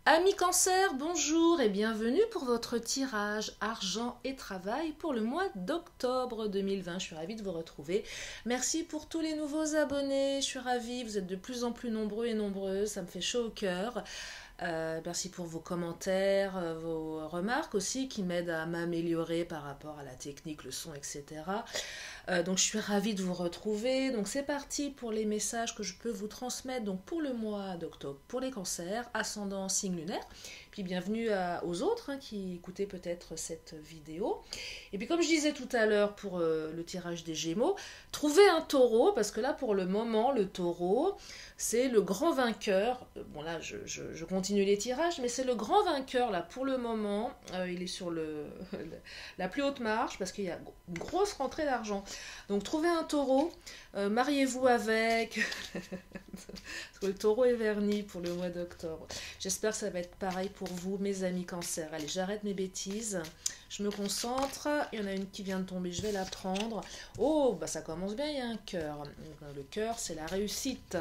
Amis Cancer, bonjour et bienvenue pour votre tirage argent et travail pour le mois d'octobre 2020. Je suis ravie de vous retrouver. Merci pour tous les nouveaux abonnés. Je suis ravie, vous êtes de plus en plus nombreux et nombreuses. Ça me fait chaud au cœur. Merci pour vos commentaires, vos remarques aussi qui m'aident à m'améliorer par rapport à la technique, le son, etc. Donc je suis ravie de vous retrouver. Donc c'est parti pour les messages que je peux vous transmettre donc pour le mois d'octobre pour les cancers, ascendant signe lunaire. Puis bienvenue aux autres qui écoutaient peut-être cette vidéo. Et puis comme je disais tout à l'heure pour le tirage des Gémeaux, trouvez un taureau parce que là pour le moment le taureau c'est le grand vainqueur. Bon là je continue les tirages mais c'est le grand vainqueur là pour le moment. Il est sur la plus haute marche parce qu'il y a une grosse rentrée d'argent. Donc trouvez un taureau, mariez-vous avec, parce que le taureau est verni pour le mois d'octobre. J'espère que ça va être pareil pour vous, mes amis Cancer. Allez, j'arrête mes bêtises, je me concentre. Il y en a une qui vient de tomber, je vais la prendre. Oh, bah ça commence bien, il y a un cœur. Le cœur, c'est la réussite.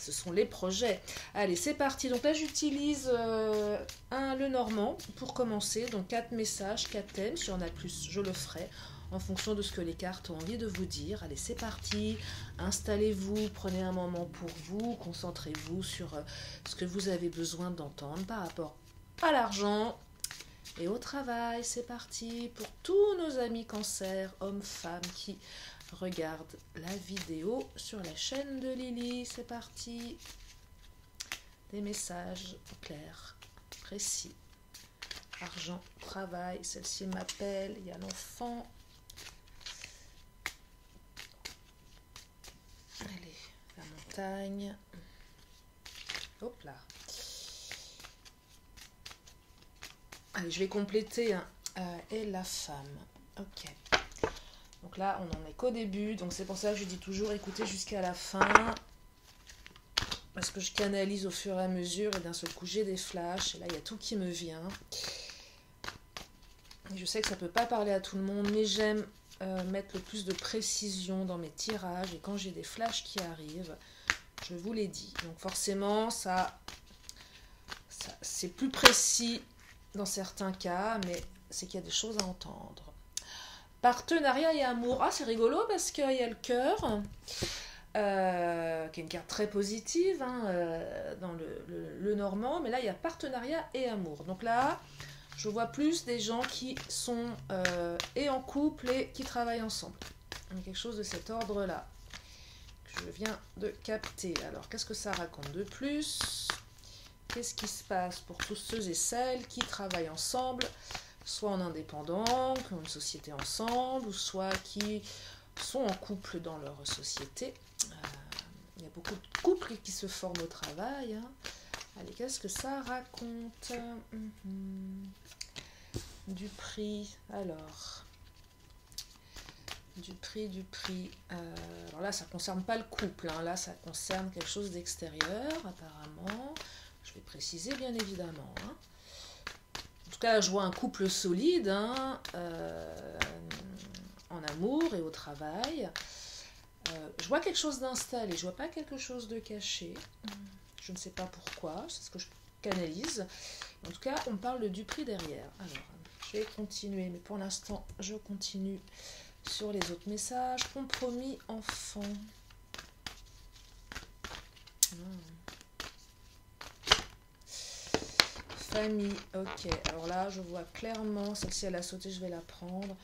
Ce sont les projets. Allez, c'est parti. Donc là, j'utilise le normand pour commencer. Donc 4 messages, 4 thèmes. Si on a plus, je le ferai en fonction de ce que les cartes ont envie de vous dire. Allez, c'est parti. Installez-vous, prenez un moment pour vous, concentrez-vous sur ce que vous avez besoin d'entendre par rapport à l'argent et au travail. C'est parti pour tous nos amis Cancer, hommes, femmes qui regardent la vidéo sur la chaîne de Lily. C'est parti. Des messages clairs, précis. Argent, travail, celle-ci m'appelle, il y a l'enfant. Allez, la montagne. Hop là. Allez, je vais compléter et la femme. Ok. Donc là, on n'en est qu'au début. Donc c'est pour ça que je dis toujours écoutez jusqu'à la fin. Parce que je canalise au fur et à mesure et d'un seul coup j'ai des flashs. Et là, il y a tout qui me vient. Et je sais que ça ne peut pas parler à tout le monde, mais j'aime mettre le plus de précision dans mes tirages. Et quand j'ai des flashs qui arrivent, je vous l'ai dit. Donc forcément, ça c'est plus précis dans certains cas, mais c'est qu'il y a des choses à entendre. Partenariat et amour. Ah, c'est rigolo parce qu'il y a le cœur, qui est une carte très positive dans le normand, mais là, il y a partenariat et amour. Donc là, je vois plus des gens qui sont et en couple et qui travaillent ensemble. Donc, quelque chose de cet ordre-là que je viens de capter. Alors, qu'est-ce que ça raconte de plus? Qu'est-ce qui se passe pour tous ceux et celles qui travaillent ensemble, soit en indépendant, qui ont une société ensemble, ou soit qui sont en couple dans leur société. Il y a beaucoup de couples qui se forment au travail. Allez, qu'est-ce que ça raconte? Du prix, alors. Du prix. Alors là, ça ne concerne pas le couple. Là, ça concerne quelque chose d'extérieur, apparemment. Je vais préciser, bien évidemment. En tout cas, je vois un couple solide en amour et au travail. Je vois quelque chose d'installé, je vois pas quelque chose de caché. Je ne sais pas pourquoi, c'est ce que je canalise. En tout cas, on parle du prix derrière. Alors, je vais continuer, mais pour l'instant, je continue sur les autres messages. Compromis, enfant. Famille, ok. Alors là, je vois clairement, celle-ci elle a sauté, je vais la prendre.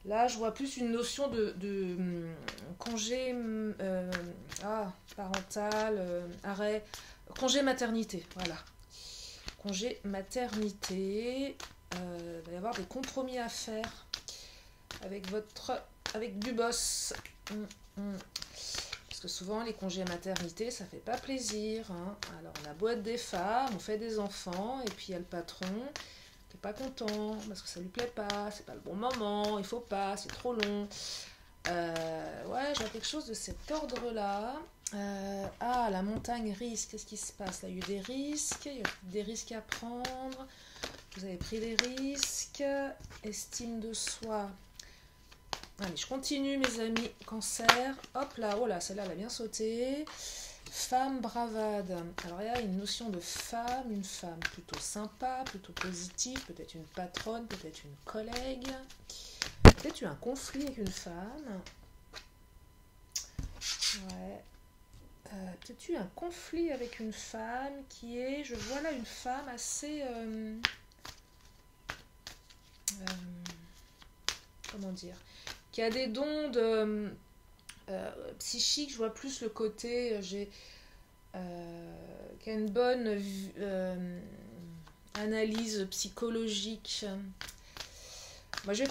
Là, je vois plus une notion de congé parental, arrêt, congé maternité, voilà. Congé maternité, il va y avoir des compromis à faire avec du boss. Parce que souvent, les congés maternité, ça fait pas plaisir. Alors, on a beau être des femmes, on fait des enfants, et puis il y a le patron qui n'est pas content, parce que ça lui plaît pas, c'est pas le bon moment, il faut pas, c'est trop long. Ouais, j'ai quelque chose de cet ordre-là. La montagne risque, qu'est-ce qui se passe? Là, il y a eu des risques, il y a des risques à prendre. Vous avez pris des risques. Estime de soi. Allez, je continue, mes amis Cancer. Hop là, oh là, celle-là, elle a bien sauté. Femme bravade. Alors il y a une notion de femme, une femme plutôt sympa, plutôt positive, peut-être une patronne, peut-être une collègue. Peut-être eu un conflit avec une femme. Ouais. Peut-être eu un conflit avec une femme qui est, je vois là une femme assez, comment dire, qui a des dons de, psychiques, je vois plus le côté, qui a une bonne analyse psychologique. Moi je vais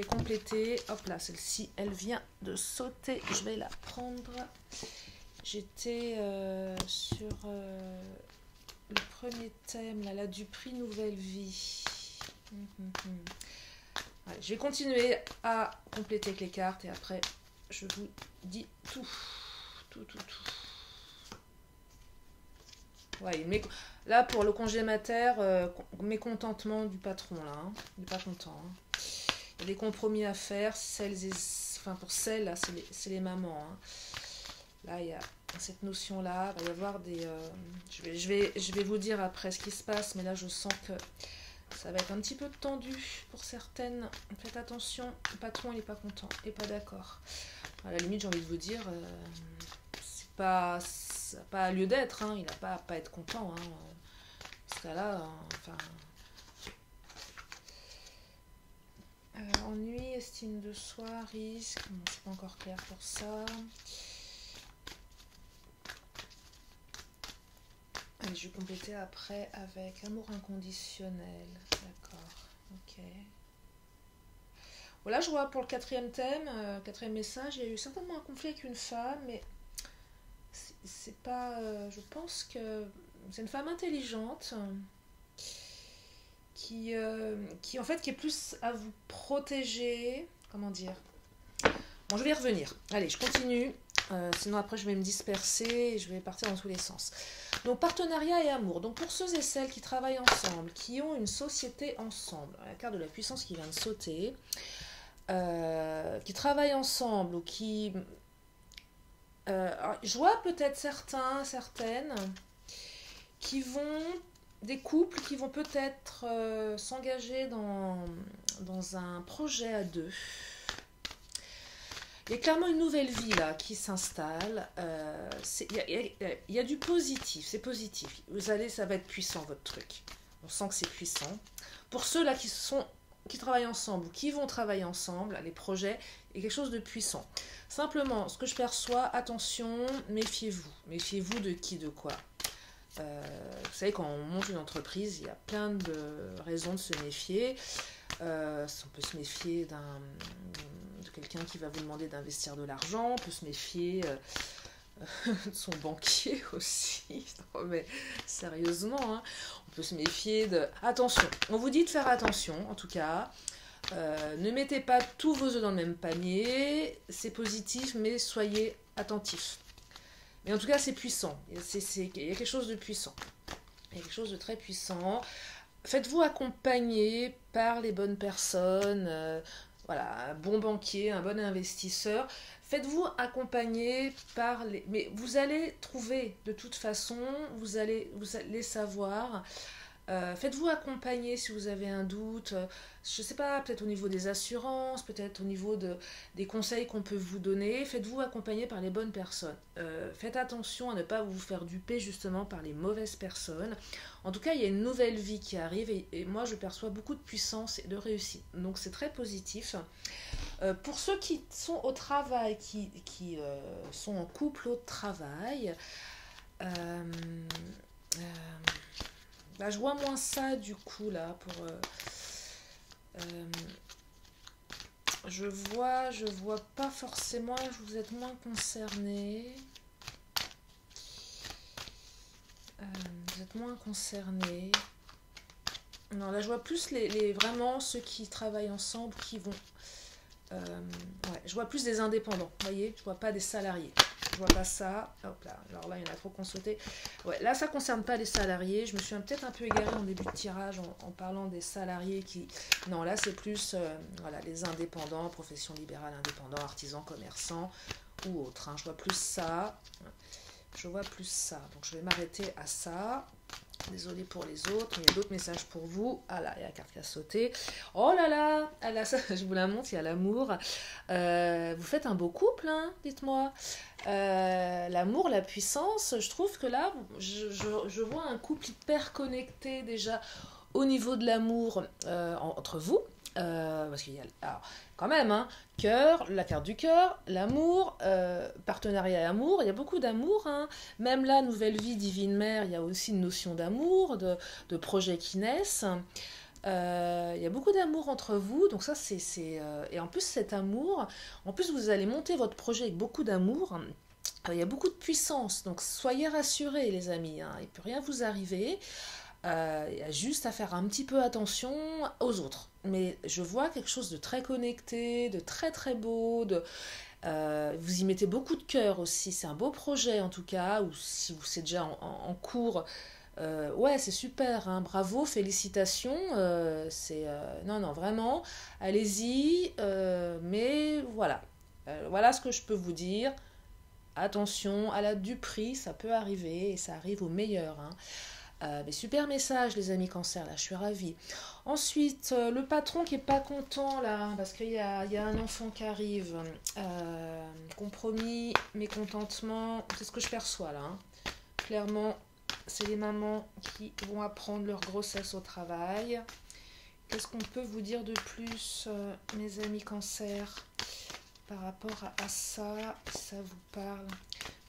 compléter. Hop là, celle-ci, elle vient de sauter. Je vais la prendre. J'étais sur le premier thème, là, du prix Nouvelle Vie. Ouais, je vais continuer à compléter avec les cartes et après, je vous dis tout. Ouais, là, pour le congé mater, mécontentement du patron, là. Hein. Il n'est pas content. Hein. Il y a des compromis à faire. Pour celles, là, c'est les mamans. Hein. Là, il y a cette notion-là. Il va y avoir des... je vais vous dire après ce qui se passe, mais là, je sens que ça va être un petit peu tendu pour certaines. Faites attention, le patron, il n'est pas content, il n'est pas d'accord. À la limite, j'ai envie de vous dire, ça n'a pas lieu d'être, hein. Il n'a pas à pas être content. Hein. Ce cas-là, enfin... ennui, estime de soi, risque, bon, c'est pas encore clair pour ça. Et je vais compléter après avec amour inconditionnel. D'accord, ok. Voilà, je vois pour le quatrième thème, quatrième message, il y a eu certainement un conflit avec une femme, mais c'est pas... je pense que c'est une femme intelligente qui en fait qui est plus à vous protéger. Comment dire? Bon, je vais y revenir. Allez, je continue. Sinon après je vais me disperser et je vais partir dans tous les sens. Donc partenariat et amour. Donc pour ceux et celles qui travaillent ensemble, qui ont une société ensemble, la carte de la puissance qui vient de sauter, qui travaillent ensemble ou qui... je vois peut-être certaines qui vont... Des couples qui vont peut-être s'engager dans un projet à deux. Il y a clairement une nouvelle vie là qui s'installe. Il y a du positif, c'est positif. Ça va être puissant votre truc. On sent que c'est puissant. Pour ceux là qui travaillent ensemble ou qui vont travailler ensemble, les projets, il y a quelque chose de puissant. Simplement, ce que je perçois, attention, méfiez-vous. Méfiez-vous de qui, de quoi. Vous savez, quand on monte une entreprise, il y a plein de raisons de se méfier. On peut se méfier de quelqu'un qui va vous demander d'investir de l'argent, on peut se méfier de son banquier aussi. Non, mais sérieusement, hein, on peut se méfier de... Attention, on vous dit de faire attention, en tout cas. Ne mettez pas tous vos œufs dans le même panier, c'est positif, mais soyez attentifs. Mais en tout cas, c'est puissant. Il y a quelque chose de puissant. Il y a quelque chose de très puissant. Faites-vous accompagner par les bonnes personnes. Voilà, un bon banquier, un bon investisseur. Faites-vous accompagner par les... Mais vous allez trouver, de toute façon, vous allez savoir... faites-vous accompagner si vous avez un doute, je ne sais pas, peut-être au niveau des assurances, peut-être au niveau des conseils qu'on peut vous donner, faites-vous accompagner par les bonnes personnes. Faites attention à ne pas vous faire duper justement par les mauvaises personnes. En tout cas, il y a une nouvelle vie qui arrive et moi je perçois beaucoup de puissance et de réussite. Donc c'est très positif. Pour ceux qui sont au travail, qui sont en couple au travail, bah, je vois moins ça du coup là pour je vois pas forcément, vous êtes moins concernés, vous êtes moins concernés. Non, là je vois plus vraiment ceux qui travaillent ensemble qui vont ouais, je vois plus des indépendants, vous voyez, je vois pas des salariés. Je vois pas ça. Hop là, alors là, il y en a trop qu'on sautait. Ouais, là, ça concerne pas les salariés. Je me suis peut-être un peu égarée en début de tirage en parlant des salariés qui... Non, là, c'est plus voilà, les indépendants, profession libérale, indépendants, artisans, commerçants ou autres. Hein. Je vois plus ça. Je vois plus ça. Donc je vais m'arrêter à ça. Désolée pour les autres, il y a d'autres messages pour vous. Ah là, il y a la carte qui a sauté. Oh là là, ah là ça, je vous la montre, il y a l'amour. Vous faites un beau couple, hein, dites-moi. L'amour, la puissance, je trouve que là, je vois un couple hyper connecté déjà au niveau de l'amour entre vous. Parce qu'il y a alors, quand même, hein, cœur, la carte du cœur, l'amour, partenariat et amour, il y a beaucoup d'amour, hein. Même là, Nouvelle Vie, Divine Mère, il y a aussi une notion d'amour, de projets qui naissent. Il y a beaucoup d'amour entre vous, donc ça et en plus cet amour, en plus vous allez monter votre projet avec beaucoup d'amour. Il y a beaucoup de puissance, donc soyez rassurés les amis, hein, il ne peut rien vous arriver. Il y a juste à faire un petit peu attention aux autres. Mais je vois quelque chose de très connecté, de très très beau, vous y mettez beaucoup de cœur aussi, c'est un beau projet en tout cas, ou si vous c'est déjà en cours, ouais c'est super, hein, bravo, félicitations, non non vraiment, allez-y, mais voilà, voilà ce que je peux vous dire, attention à la du prix, ça peut arriver et ça arrive au meilleur, hein. Mais super message les amis cancer, là je suis ravie. Ensuite, le patron qui est pas content là, parce qu'il y a un enfant qui arrive. Compromis, mécontentement, c'est ce que je perçois là, hein. Clairement, c'est les mamans qui vont apprendre leur grossesse au travail. Qu'est-ce qu'on peut vous dire de plus, mes amis cancer, par rapport à ça, si ça vous parle?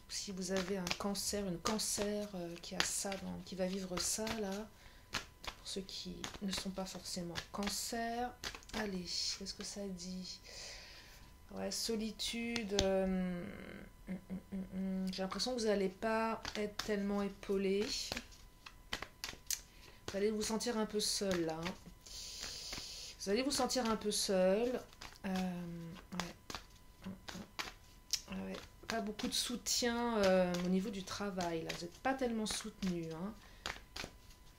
Si vous avez un cancer, une cancer qui a ça, qui va vivre ça là, pour ceux qui ne sont pas forcément cancer, allez, qu'est-ce que ça dit? Ouais, solitude, j'ai l'impression que vous n'allez pas être tellement épaulé, vous allez vous sentir un peu seul là, hein. Vous allez vous sentir un peu seul, ouais. Ouais. Pas beaucoup de soutien au niveau du travail, là. Vous n'êtes pas tellement soutenu, hein.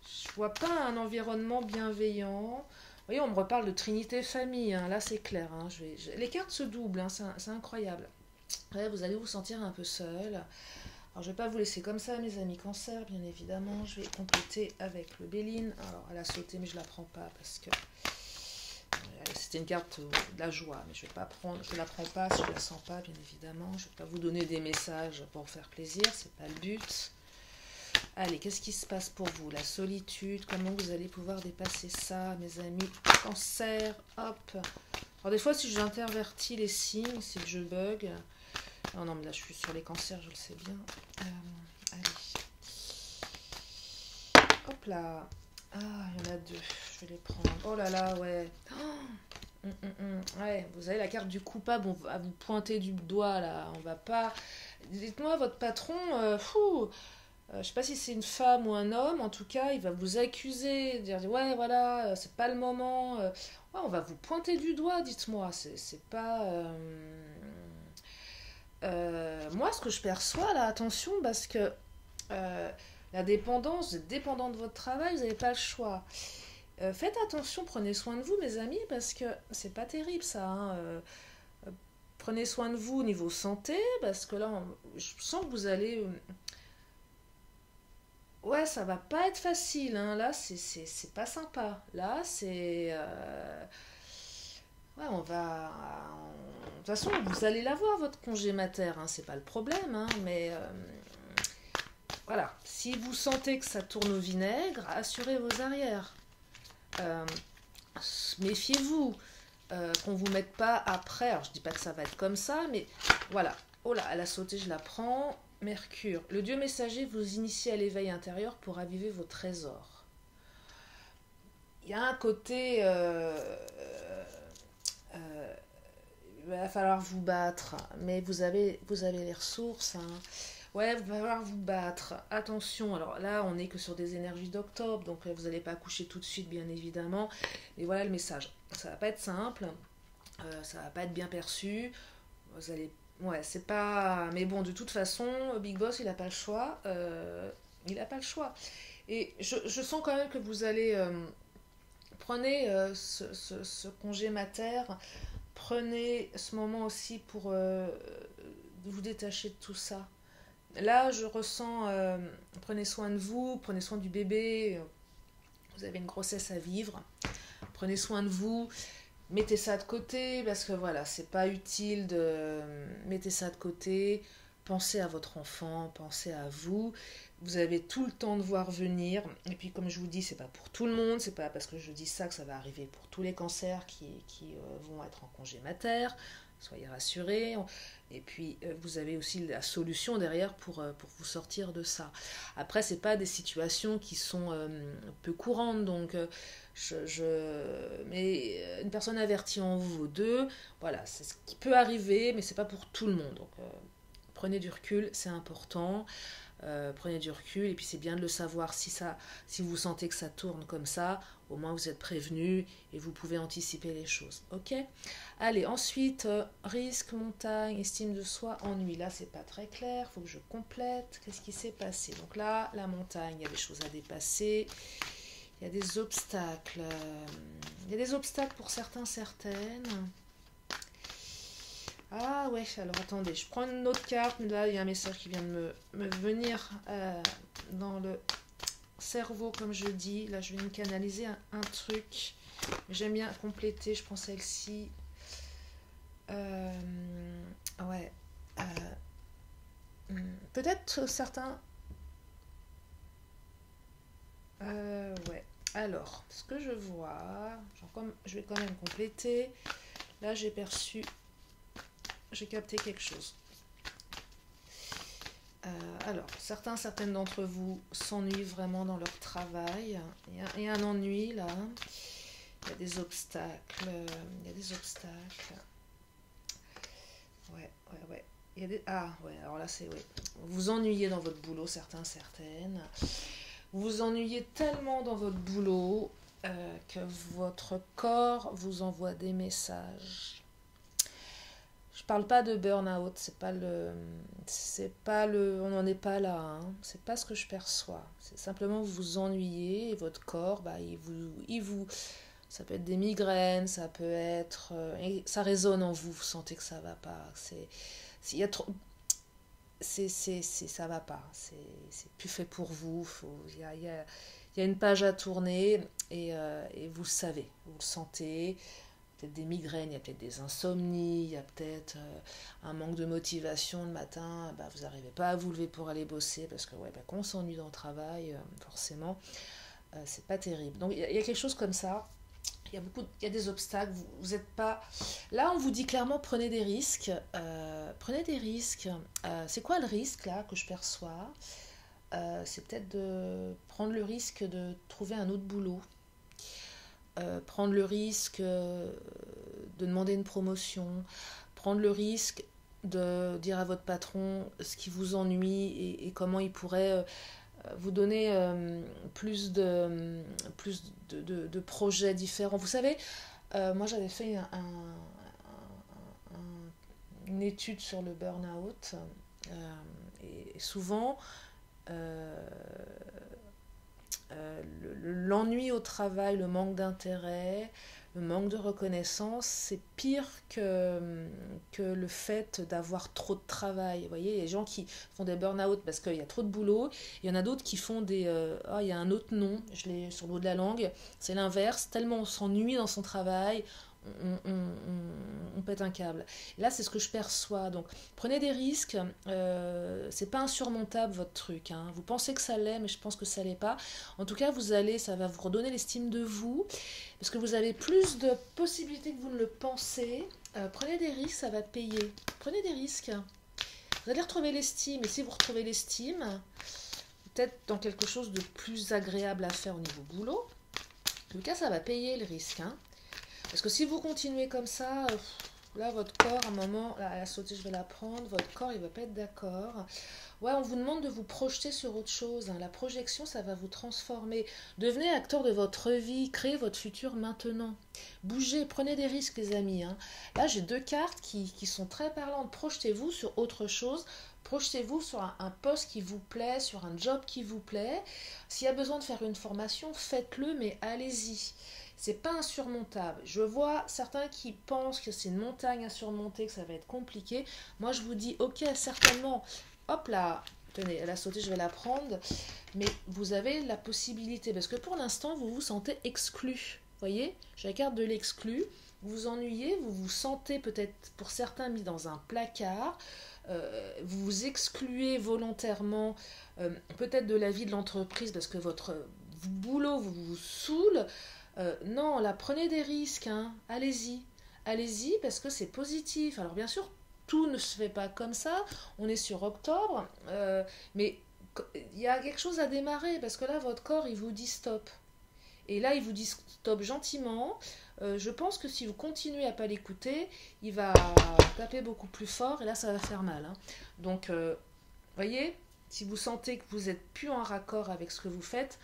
Je vois pas un environnement bienveillant. Vous voyez, on me reparle de Trinité Famille, hein. Là c'est clair, hein. Les cartes se doublent, hein. C'est incroyable. Ouais, vous allez vous sentir un peu seul. Alors je vais pas vous laisser comme ça, mes amis cancer, bien évidemment. Je vais compléter avec le Béline. Alors elle a sauté, mais je la prends pas parce que c'était une carte de la joie, mais je ne la prends pas si je ne la sens pas, bien évidemment. Je ne vais pas vous donner des messages pour faire plaisir, c'est pas le but. Allez, qu'est-ce qui se passe pour vous? La solitude, comment vous allez pouvoir dépasser ça, mes amis cancer, hop. Alors des fois, si j'intervertis les signes, c'est que je bug. Non, non, mais là, je suis sur les cancers, je le sais bien. Allez. Hop là. Ah, il y en a deux. Je vais les prendre. Oh là là, ouais. Ouais, vous avez la carte du coupable, on va vous pointer du doigt là. On va pas. Dites-moi, votre patron, je sais pas si c'est une femme ou un homme, en tout cas, il va vous accuser, dire ouais, voilà, c'est pas le moment. Ouais, on va vous pointer du doigt, dites-moi. C'est pas. Moi, ce que je perçois là, attention, parce que la dépendance, vous êtes dépendant de votre travail, vous n'avez pas le choix. Faites attention, prenez soin de vous, mes amis, parce que c'est pas terrible ça, hein. Prenez soin de vous au niveau santé, parce que là, je sens que vous allez. Ouais, ça va pas être facile, hein. Là, c'est pas sympa. Là, c'est. Ouais, on va. De toute façon, vous allez l'avoir, votre congé mater, hein. C'est pas le problème, hein, mais. Voilà. Si vous sentez que ça tourne au vinaigre, assurez vos arrières. Méfiez-vous qu'on vous mette pas après. Alors je dis pas que ça va être comme ça, mais voilà. Oh là, elle a sauté, je la prends. Mercure, le dieu messager vous initie à l'éveil intérieur pour raviver vos trésors. Il y a un côté, il va falloir vous battre, mais vous avez les ressources, hein. Ouais, il va falloir vous battre. Attention, alors là, on n'est que sur des énergies d'octobre, donc vous n'allez pas accoucher tout de suite, bien évidemment. Mais voilà le message. Ça va pas être simple, ça va pas être bien perçu. Vous allez, ouais, c'est pas. Mais bon, de toute façon, Big Boss, il n'a pas le choix. Il n'a pas le choix. Et je sens quand même que vous allez. Prenez ce congé mater. Prenez ce moment aussi pour vous détacher de tout ça. là, je ressens, prenez soin de vous, prenez soin du bébé, vous avez une grossesse à vivre, prenez soin de vous, mettez ça de côté, parce que voilà, c'est pas utile de... Mettez ça de côté, pensez à votre enfant, pensez à vous, vous avez tout le temps de voir venir, et puis comme je vous dis, c'est pas pour tout le monde, c'est pas parce que je dis ça que ça va arriver pour tous les cancers qui vont être en congé mater, soyez rassurés, et puis vous avez aussi la solution derrière pour vous sortir de ça. Après, c'est pas des situations qui sont peu courantes, donc mais une personne avertie en vous deux, voilà, c'est ce qui peut arriver, mais c'est pas pour tout le monde. Donc prenez du recul, c'est important. Prenez du recul et puis c'est bien de le savoir si vous sentez que ça tourne comme ça, au moins vous êtes prévenu et vous pouvez anticiper les choses. Ok. Allez, ensuite risque, montagne, estime de soi, ennui. Là c'est pas très clair, faut que je complète. Qu'est-ce qui s'est passé? Donc là la montagne, il y a des choses à dépasser, il y a des obstacles, pour certains, certaines. Ah ouais, alors attendez, je prends une autre carte, mais là il y a un message qui vient de me venir dans le cerveau, comme je dis. Là je vais me canaliser un truc. J'aime bien compléter, je prends celle-ci. Ouais. Peut-être certains... ouais. Alors, ce que je vois, je vais quand même compléter. Là j'ai capté quelque chose. Alors, certaines d'entre vous s'ennuient vraiment dans leur travail. Il y a un ennui là. Il y a des obstacles. Ouais. Ah, ouais, alors là, c'est... Ouais. Vous vous ennuyez dans votre boulot, certaines. Vous vous ennuyez tellement dans votre boulot que votre corps vous envoie des messages. Je parle pas de burn-out, on n'en est pas là, hein. C'est pas ce que je perçois. C'est simplement vous vous ennuyez et votre corps, bah, ça peut être des migraines, ça peut être, ça résonne en vous. Vous sentez que ça va pas. Il y a trop, ça va pas. C'est plus fait pour vous. Il y a une page à tourner et vous le savez, vous le sentez. Peut-être des migraines, il y a peut-être des insomnies, il y a peut-être un manque de motivation le matin, bah, vous n'arrivez pas à vous lever pour aller bosser parce que quand on s'ennuie dans le travail, forcément, c'est pas terrible. Donc il y a quelque chose comme ça, il y a des obstacles, vous êtes pas... Là on vous dit clairement prenez des risques, c'est quoi le risque là que je perçois? C'est peut-être de prendre le risque de trouver un autre boulot. Prendre le risque de demander une promotion, prendre le risque de dire à votre patron ce qui vous ennuie et comment il pourrait vous donner plus de projets différents. Vous savez, moi j'avais fait une étude sur le burn-out et souvent l'ennui au travail, le manque d'intérêt, le manque de reconnaissance, c'est pire que le fait d'avoir trop de travail. Vous voyez, il y a des gens qui font des burn-out parce qu'il y a trop de boulot. Il y en a d'autres qui font des... il y a un autre nom, je l'ai sur le bout de la langue. C'est l'inverse, tellement on s'ennuie dans son travail, on pète un câble. Et là, c'est ce que je perçois. Donc, prenez des risques. C'est pas insurmontable votre truc, hein. Vous pensez que ça l'est, mais je pense que ça l'est pas. En tout cas, ça va vous redonner l'estime de vous, parce que vous avez plus de possibilités que vous ne le pensez. Prenez des risques, ça va payer. Prenez des risques. Vous allez retrouver l'estime, et si vous retrouvez l'estime, peut-être dans quelque chose de plus agréable à faire au niveau boulot. En tout cas, ça va payer le risque, hein. Parce que si vous continuez comme ça, là, votre corps, à un moment, là, la sauter, je vais la prendre, votre corps, il ne va pas être d'accord. Ouais, on vous demande de vous projeter sur autre chose, hein. La projection, ça va vous transformer. Devenez acteur de votre vie, créez votre futur maintenant. Bougez, prenez des risques, les amis, hein. Là, j'ai deux cartes qui sont très parlantes. Projetez-vous sur autre chose. Projetez-vous sur un poste qui vous plaît, sur un job qui vous plaît. S'il y a besoin de faire une formation, faites-le, mais allez-y. C'est pas insurmontable. Je vois certains qui pensent que c'est une montagne à surmonter, que ça va être compliqué. Moi, je vous dis, ok, certainement, hop là, tenez, elle a sauté, je vais la prendre. Mais vous avez la possibilité, parce que pour l'instant, vous vous sentez exclu. Vous voyez, j'ai la carte de l'exclu. Vous vous ennuyez, vous vous sentez peut-être pour certains mis dans un placard. Vous vous excluez volontairement peut-être de la vie de l'entreprise parce que votre boulot vous saoule. Non, là, prenez des risques, hein. Allez-y. Allez-y parce que c'est positif. Alors bien sûr, tout ne se fait pas comme ça. On est sur octobre, mais il y a quelque chose à démarrer parce que là, votre corps, il vous dit stop. Et là, il vous dit stop gentiment. Je pense que si vous continuez à ne pas l'écouter, il va taper beaucoup plus fort et là, ça va faire mal. Hein. Donc, voyez, si vous sentez que vous n'êtes plus en raccord avec ce que vous faites,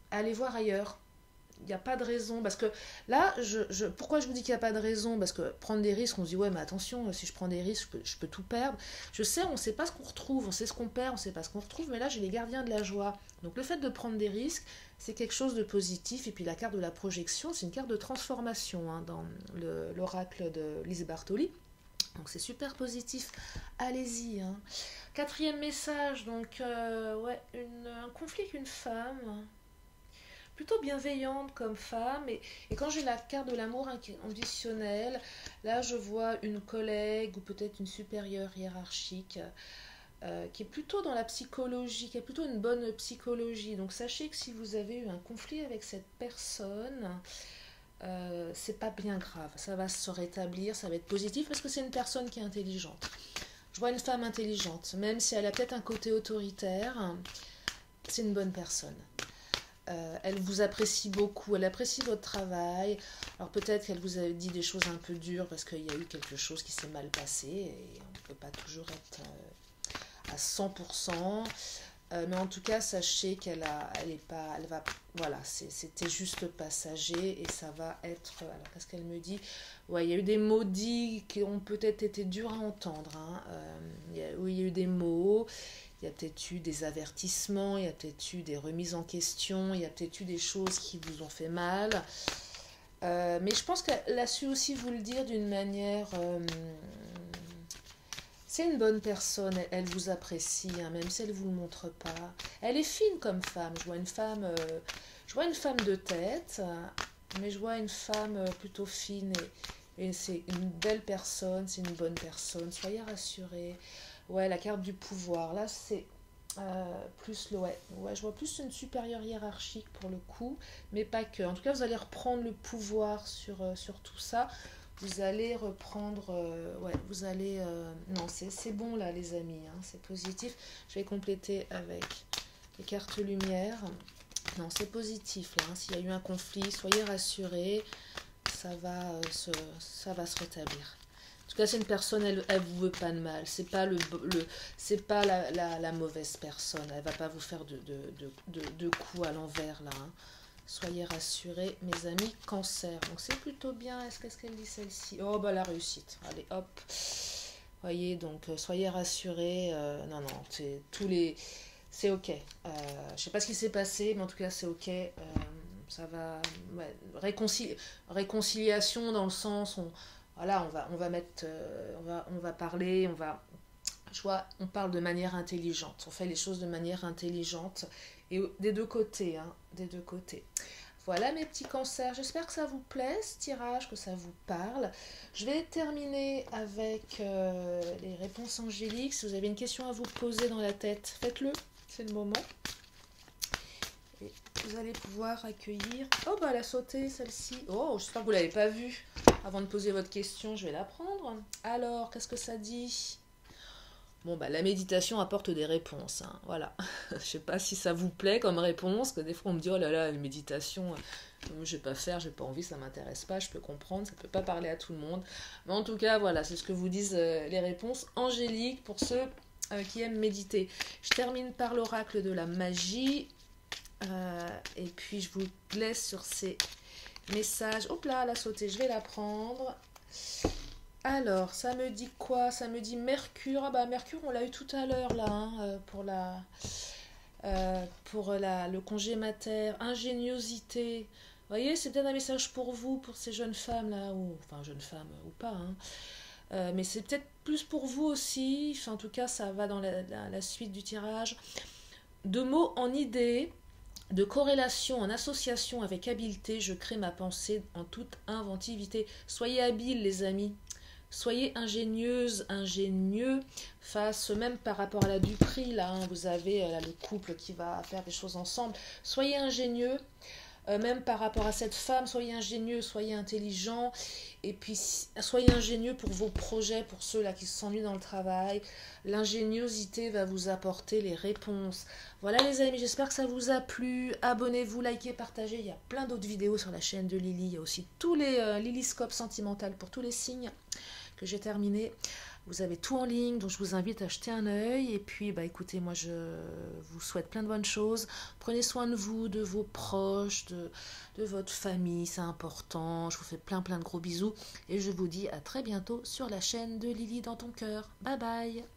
allez voir ailleurs. Il n'y a pas de raison. Parce que là, pourquoi je vous dis qu'il n'y a pas de raison? Parce que prendre des risques, on se dit, ouais, mais attention, si je prends des risques, je peux tout perdre. Je sais, on ne sait pas ce qu'on retrouve, on sait ce qu'on perd, on ne sait pas ce qu'on retrouve, mais là, j'ai les gardiens de la joie. Donc le fait de prendre des risques, c'est quelque chose de positif. Et puis la carte de la projection, c'est une carte de transformation hein, dans l'oracle de Lise Bartoli. Donc c'est super positif. Allez-y. Hein. Quatrième message, donc ouais, un conflit avec une femme. Plutôt bienveillante comme femme. Et quand j'ai la carte de l'amour inconditionnel, là je vois une collègue ou peut-être une supérieure hiérarchique qui est plutôt dans la psychologie, qui a plutôt une bonne psychologie. Donc sachez que si vous avez eu un conflit avec cette personne, c'est pas bien grave. Ça va se rétablir, ça va être positif parce que c'est une personne qui est intelligente. Je vois une femme intelligente, même si elle a peut-être un côté autoritaire, c'est une bonne personne. Elle vous apprécie beaucoup, elle apprécie votre travail. Alors peut-être qu'elle vous a dit des choses un peu dures parce qu'il y a eu quelque chose qui s'est mal passé et on ne peut pas toujours être à 100%. Mais en tout cas, sachez voilà, c'était juste passager et ça va être. Alors qu'est-ce qu'elle me dit? Ouais, il y a eu des mots dits qui ont peut-être été durs à entendre. Hein. Oui, il y a eu des mots. Il y a peut-être eu des avertissements, il y a peut-être eu des remises en question, il y a peut-être eu des choses qui vous ont fait mal. Mais je pense qu'elle a su aussi vous le dire d'une manière... c'est une bonne personne, elle vous apprécie, hein, même si elle ne vous le montre pas. Elle est fine comme femme. Je vois une femme de tête, mais je vois une femme plutôt fine. Et c'est une belle personne, c'est une bonne personne. Soyez rassurés. Ouais, la carte du pouvoir. Là, c'est plus le... Ouais, je vois plus une supérieure hiérarchique pour le coup, mais pas que. En tout cas, vous allez reprendre le pouvoir sur tout ça. Vous allez reprendre... ouais, vous allez... non, c'est bon là, les amis. Hein, c'est positif. Je vais compléter avec les cartes lumière. Non, c'est positif là. Hein. S'il y a eu un conflit, soyez rassurés. Ça va se rétablir. En tout cas, c'est une personne, elle vous veut pas de mal. C'est pas c'est pas la mauvaise personne. Elle va pas vous faire de coups à l'envers là. Hein. Soyez rassurés, mes amis cancer. Donc c'est plutôt bien. Qu'est-ce qu'elle dit celle-ci? Oh bah la réussite. Allez hop. Voyez donc soyez rassurés. Non c'est tous les. C'est ok. Je sais pas ce qui s'est passé, mais en tout cas c'est ok. Ça va. Ouais, réconciliation dans le sens voilà, on va mettre, on va parler, on parle de manière intelligente, on fait les choses de manière intelligente, et des deux côtés, hein, des deux côtés. Voilà mes petits cancers, j'espère que ça vous plaît, ce tirage, que ça vous parle. Je vais terminer avec les réponses angéliques. Si vous avez une question à vous poser dans la tête, faites-le, c'est le moment. Et vous allez pouvoir accueillir... Oh bah elle a sauté celle-ci. Oh, j'espère que vous ne l'avez pas vue. Avant de poser votre question, je vais la prendre. Alors, qu'est-ce que ça dit? Bon bah la méditation apporte des réponses. Hein. Voilà. Je sais pas si ça vous plaît comme réponse, que des fois on me dit oh là là, une méditation, je vais pas faire, j'ai pas envie, ça m'intéresse pas, je peux comprendre, ça peut pas parler à tout le monde. Mais en tout cas, voilà, c'est ce que vous disent les réponses angéliques pour ceux qui aiment méditer. Je termine par l'oracle de la magie. Et puis je vous laisse sur ces messages. Hop là, elle a sauté, je vais la prendre. Alors, ça me dit quoi? Ça me dit Mercure. Ah bah Mercure, on l'a eu tout à l'heure là, hein, pour le congé mater, ingéniosité. Vous voyez, c'est peut-être un message pour vous, pour ces jeunes femmes là, enfin jeunes femmes ou pas. Hein. Mais c'est peut-être plus pour vous aussi. Enfin, en tout cas, ça va dans la suite du tirage. De mots en idée, de corrélation en association avec habileté, je crée ma pensée en toute inventivité. Soyez habiles, les amis. Soyez ingénieuse, ingénieux, face même par rapport à la Dupri, là, hein, vous avez là, le couple qui va faire des choses ensemble. Soyez ingénieux, même par rapport à cette femme, soyez ingénieux, soyez intelligent, et puis soyez ingénieux pour vos projets, pour ceux là qui s'ennuient dans le travail. L'ingéniosité va vous apporter les réponses. Voilà les amis, j'espère que ça vous a plu. Abonnez-vous, likez, partagez. Il y a plein d'autres vidéos sur la chaîne de Lily. Il y a aussi tous les Lilyscopes sentimentales pour tous les signes que j'ai terminé. Vous avez tout en ligne, donc je vous invite à jeter un œil. Et puis, bah, écoutez, moi, je vous souhaite plein de bonnes choses. Prenez soin de vous, de vos proches, de votre famille, c'est important. Je vous fais plein de gros bisous. Et je vous dis à très bientôt sur la chaîne de Lily dans ton cœur. Bye bye!